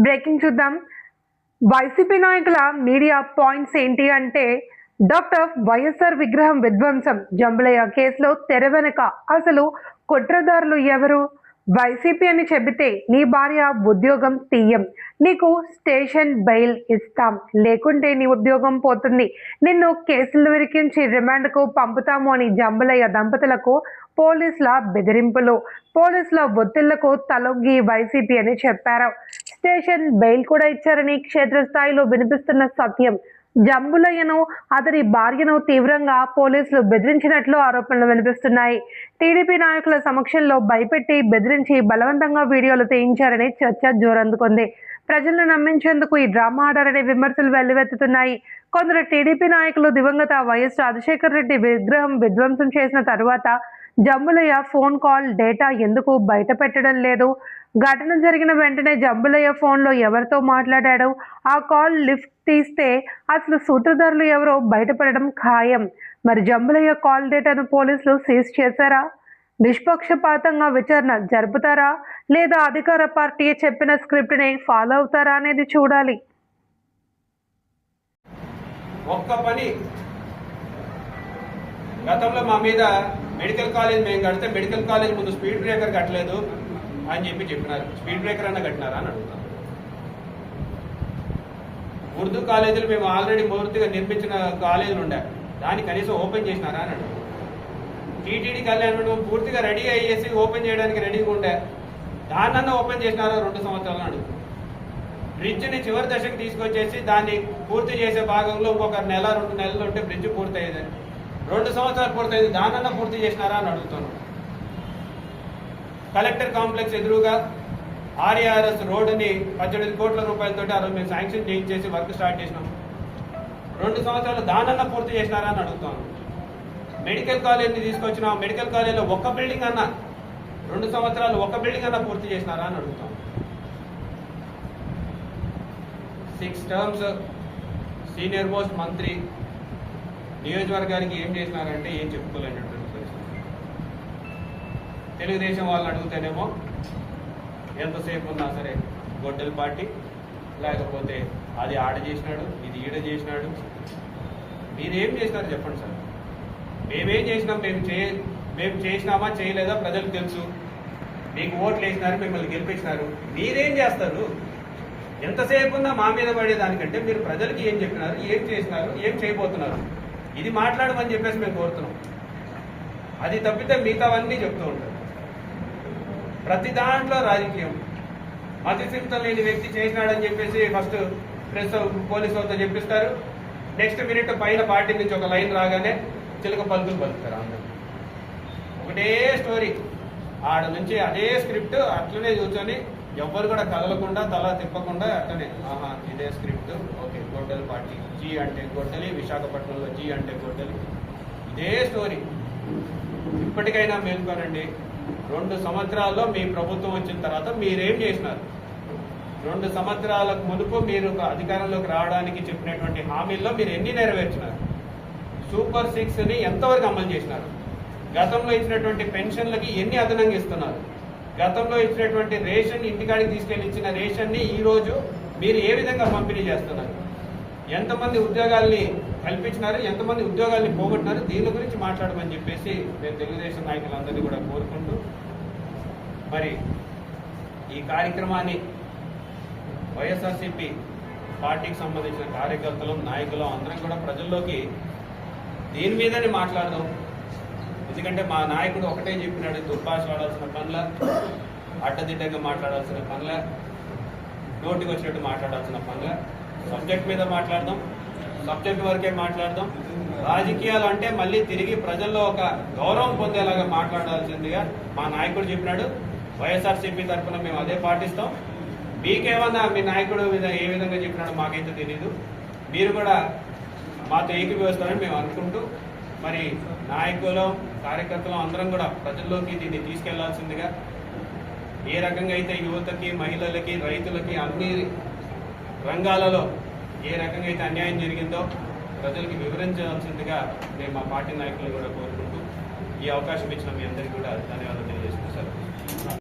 Breaking చూద్దాం. YCP నాయకుల media points ఏంటి అంటే, డాక్టర్ వైఎస్ఆర్ విగ్రహం విధ్వంసం జంబులయ్య కేసులో తెర వెనుక అసలు కుట్రదారులు ఎవరు? వైసీపీ అని చెబితే నీ భార్య ఉద్యోగం తీయం, నీకు స్టేషన్ బెయిల్ ఇస్తాం, లేకుంటే నీ ఉద్యోగం పోతుంది, నిన్ను కేసులు విరికించి రిమాండ్కు పంపుతాము అని జంబులయ్య దంపతులకు పోలీసుల బెదిరింపులు, పోలీసుల ఒత్తిళ్లకు తలొగ్గి వైసీపీ అని చెప్పారు. స్టేషన్ బెయిల్ కూడా ఇచ్చారని క్షేత్రస్థాయిలో వినిపిస్తున్న సత్యం. జంబులయ్యను అతని భార్యను తీవ్రంగా పోలీసులు బెదిరించినట్లు ఆరోపణలు వినిపిస్తున్నాయి. టీడీపీ నాయకుల సమక్షంలో భయపెట్టి బెదిరించి బలవంతంగా వీడియోలు తీయించారని చర్చ జోరందుకుంది. ప్రజలను నమ్మించేందుకు ఈ డ్రామా ఆడారనే విమర్శలు వెల్లువెత్తుతున్నాయి. కొందరు టీడీపీ నాయకులు దివంగత వైఎస్ రాజశేఖర రెడ్డి విగ్రహం విధ్వంసం చేసిన తరువాత జంబులయ్య ఫోన్ కాల్ డేటా ఎందుకు బయట పెట్టడం లేదు? ఘటన జరిగిన వెంటనే జంబులయ్య ఫోన్లో ఎవరితో మాట్లాడాడు? ఆ కాల్ లిఫ్ట్ తీస్తే అసలు సూత్రధారులు ఎవరో బయటపడడం ఖాయం. మరి జంబులయ్య కాల్ డేటాను పోలీసులు సీజ్ చేశారా? నిష్పక్షపాతంగా విచారణ జరుపుతారా, లేదా అధికార పార్టీ చెప్పిన స్క్రిప్ట్ని ఫాలో అవుతారా అనేది చూడాలి. ఒక్క పని గతంలో మా మీద మెడికల్ కాలేజ్ మేము కడితే మెడికల్ కాలేజ్ ముందు స్పీడ్ బ్రేకర్ కట్టలేదు అని చెప్పినారు. స్పీడ్ బ్రేకర్ అన్న కట్టినారా అని అడుగుతాం. ఉర్దూ కాలేజీలు మేము ఆల్రెడీ పూర్తిగా నిర్మించిన కాలేజీలు ఉండే, దాన్ని కనీసం ఓపెన్ చేసినారా అని అడుగుతాం. టీటీడీ కళ్యాణ్ పూర్తిగా రెడీ అయ్యేసి ఓపెన్ చేయడానికి రెడీగా ఉండే, దాన్నన్నా ఓపెన్ చేసినారా 2 సంవత్సరాలు అడుగుతాం. బ్రిడ్జ్ని చివరి దశకు తీసుకొచ్చేసి దాన్ని పూర్తి చేసే భాగంలో ఇంకొక నెల 2 నెలలు ఉంటే బ్రిడ్జ్ పూర్తి అయ్యేది. 2 సంవత్సరాలు పూర్తయింది, దానన్నా పూర్తి చేసినారా అని అడుగుతున్నాం. కలెక్టర్ కాంప్లెక్స్ ఎదురుగా ఆర్ఆర్ఎస్ రోడ్డుని 18 కోట్ల రూపాయలతో ఆ రోజు మేము శాంక్షన్ చేయించేసి వర్క్ స్టార్ట్ చేసినాం. 2 సంవత్సరాలు దానన్నా పూర్తి చేసినారా అని అడుగుతాను. మెడికల్ కాలేజ్ని తీసుకొచ్చిన మెడికల్ కాలేజ్లో ఒక్క బిల్డింగ్ అన్నా 2 సంవత్సరాలు ఒక్క బిల్డింగ్ అన్నా పూర్తి చేసినారా అని అడుగుతాం. 6 టర్మ్స్ సీనియర్ మోస్ట్ మంత్రి నియోజకవర్గానికి ఏం చేసినారంటే ఏం చెప్పుకోలేనటువంటి పరిస్థితి. తెలుగుదేశం వాళ్ళని అడిగితేనేమో ఎంతసేపు ఉన్నా సరే గొడ్డల పార్టీ, లేకపోతే అది ఆడ చేసినాడు, ఇది ఈడ చేసినాడు. మీరేం చేసినారు చెప్పండి సార్. మేమేం చేసినాం? మేము చేసినామా చేయలేదా ప్రజలకు తెలుసు. మీకు ఓట్లు వేసినారు, మిమ్మల్ని గెలిపించినారు. మీరేం చేస్తారు? ఎంతసేపు ఉన్నా మా మీద పడేదానికంటే మీరు ప్రజలకి ఏం చెప్పినారు, ఏం చేసినారు, ఏం చేయబోతున్నారు, ఇది మాట్లాడమని చెప్పేసి మేము కోరుతున్నాం. అది తప్పితే మిగతావన్నీ చెప్తూ ఉంటారు. ప్రతి దాంట్లో రాజకీయం. మతిస్థిమితం లేని వ్యక్తి చేసినాడని చెప్పేసి ఫస్ట్ ప్రెస్ పోలీసు వాళ్ళతో చెప్పిస్తారు. నెక్స్ట్ మినిట్ పైన పార్టీ నుంచి ఒక లైన్ రాగానే చిలక పలుకులు పలుకుతారు. అందరూ ఒకటే స్టోరీ, ఆడ నుంచి అదే స్క్రిప్ట్ అట్లనే కూర్చొని ఎవ్వరు కూడా కదలకుండా తల తిప్పకుండా అట్లనే ఆహా ఇదే స్క్రిప్ట్, ఓకే గొడ్డలి పార్టీ, జీ అంటే గొడ్డలి, విశాఖపట్నంలో జీ అంటే గొడ్డలి, ఇదే స్టోరీ. ఇప్పటికైనా మేల్కోనండి. 2 సంవత్సరాల్లో మీ ప్రభుత్వం వచ్చిన తర్వాత మీరేం చేసినారు? 2 సంవత్సరాలకు మునుపు మీరు అధికారంలోకి రావడానికి చెప్పినటువంటి హామీల్లో మీరు ఎన్ని నెరవేర్చినారు? సూపర్ 6ని ఎంతవరకు అమలు చేసినారు? గతంలో ఇచ్చినటువంటి పెన్షన్లకి ఎన్ని అదనంగా ఇస్తున్నారు? గతంలో ఇచ్చినటువంటి రేషన్, ఇంటికాడికి తీసుకెళ్లి ఇచ్చిన రేషన్ని ఈరోజు మీరు ఏ విధంగా పంపిణీ చేస్తున్నారు? ఎంతమంది ఉద్యోగాల్ని కల్పించినారు, ఎంతమంది ఉద్యోగాల్ని పోగొట్టినారు? దీని గురించి మాట్లాడమని చెప్పేసి నేను తెలుగుదేశం నాయకులందరినీ కూడా కోరుకుంటూ, మరి ఈ కార్యక్రమాన్ని వైఎస్ఆర్సీపీ పార్టీకి సంబంధించిన కార్యకర్తలు, నాయకులు అందరం కూడా ప్రజల్లోకి దీని మీదనే మాట్లాడదాం. ఎందుకంటే మా నాయకుడు ఒకటే చెప్పినాడు, దుర్భాషలాడాల్సిన పనుల, అడ్డదిడ్డంగా మాట్లాడాల్సిన పనుల, నోటికి వచ్చినట్టు మాట్లాడాల్సిన పనుల. సబ్జెక్ట్ మీద మాట్లాడదాం, సబ్జెక్ట్ వరకే మాట్లాడదాం. రాజకీయాలు అంటే మళ్ళీ తిరిగి ప్రజల్లో ఒక గౌరవం పొందేలాగా మాట్లాడాల్సిందిగా మా నాయకుడు చెప్పినాడు. వైఎస్ఆర్సీపీ తరఫున మేము అదే పాటిస్తాం. మీకేమన్నా మీ నాయకుడు ఏ విధంగా చెప్పినాడో మాకైతే తెలీదు. మీరు కూడా మాతో ఏకీభవిస్తారని మేము అనుకుంటూ, మరి నాయకులు, కార్యకర్తలు అందరం కూడా ప్రజల్లోకి దీన్ని తీసుకెళ్లాల్సిందిగా, ఏ రకంగా అయితే యువతకి, మహిళలకి, రైతులకి అన్ని రంగాలలో ఏ రకంగా అయితే అన్యాయం జరిగిందో ప్రజలకి వివరించాల్సిందిగా మేము మా పార్టీ నాయకులు కూడా కోరుకుంటూ ఈ అవకాశం ఇచ్చిన మీ అందరికీ కూడా ధన్యవాదాలు తెలియజేస్తున్నాను.